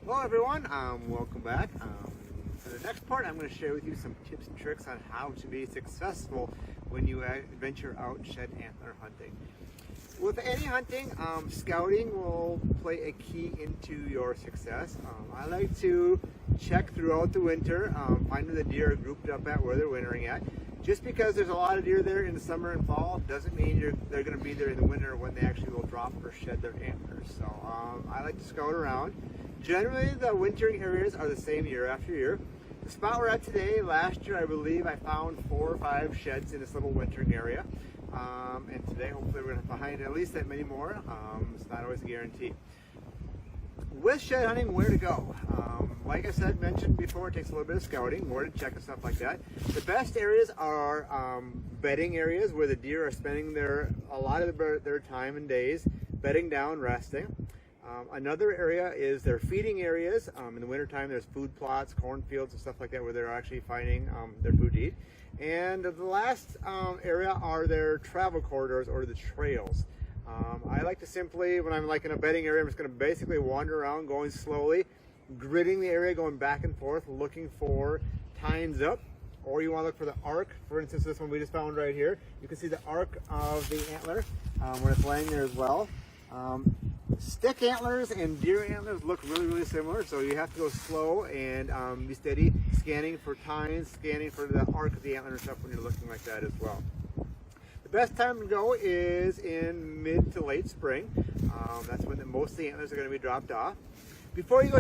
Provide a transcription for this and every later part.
Hello everyone, welcome back. For the next part, I'm going to share with you some tips and tricks on how to be successful when you venture out shed antler hunting. With any hunting, scouting will play a key into your success. I like to check throughout the winter, find where the deer are grouped up at, where they're wintering at. Just because there's a lot of deer there in the summer and fall doesn't mean they're going to be there in the winter when they actually will drop or shed their antlers. So I like to scout around. Generally, the wintering areas are the same year after year. The spot we're at today, last year I believe I found 4 or 5 sheds in this little wintering area. And today hopefully we're going to find at least that many more. It's not always a guarantee. With shed hunting, where to go? Like I mentioned before, it takes a little bit of scouting, more to check and stuff like that. The best areas are bedding areas where the deer are spending a lot of their time and days bedding down, resting. Another area is their feeding areas. In the wintertime, there's food plots, cornfields, and stuff like that where they're actually finding their food to eat. And the last area are their travel corridors or the trails. I like to simply, when I'm like in a bedding area, I'm just going to basically wander around, going slowly, gridding the area, going back and forth, looking for tines up, or you want to look for the arc. For instance, this one we just found right here. You can see the arc of the antler when it's laying there as well. Stick antlers and deer antlers look really similar, so you have to go slow and be steady, scanning for tines, scanning for the arc of the antler and stuff when you're looking like that as well. The best time to go is in mid to late spring. That's when most of the antlers are going to be dropped off. Before you go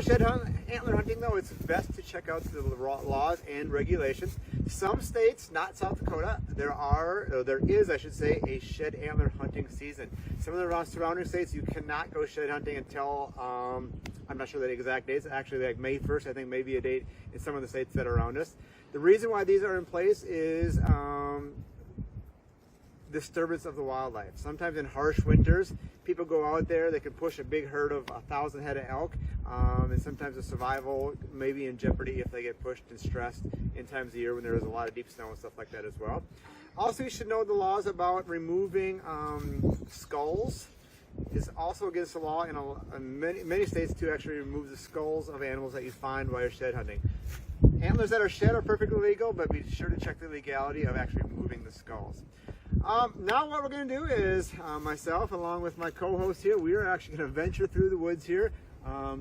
antler hunting though, it's best to check out the laws and regulations. Some states, not South Dakota, there is, I should say, a shed antler hunting season. Some of the surrounding states, you cannot go shed hunting until, I'm not sure the exact dates, actually like May 1st, I think maybe a date in some of the states that are around us. The reason why these are in place is disturbance of the wildlife. Sometimes in harsh winters, people go out there, they can push a big herd of 1,000 head of elk, and sometimes the survival may be in jeopardy if they get pushed and stressed in times of year when there is a lot of deep snow and stuff like that as well. Also, you should know the laws about removing skulls. It's also against the law in many states to actually remove the skulls of animals that you find while you're shed hunting. Antlers that are shed are perfectly legal, but be sure to check the legality of actually removing the skulls. Now what we're going to do is, myself along with my co-host here, we are actually going to venture through the woods here,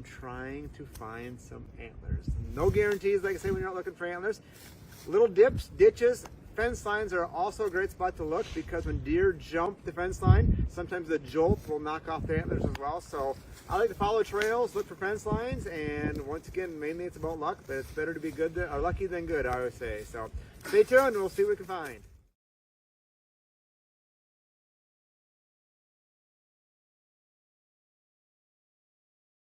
trying to find some antlers. No guarantees, like I say, when you're not looking for antlers. Little dips, ditches, fence lines are also a great spot to look because when deer jump the fence line, sometimes the jolt will knock off their antlers as well. So I like to follow trails, look for fence lines, and once again, mainly it's about luck, but it's better to be lucky than good, I would say. So stay tuned, we'll see what we can find.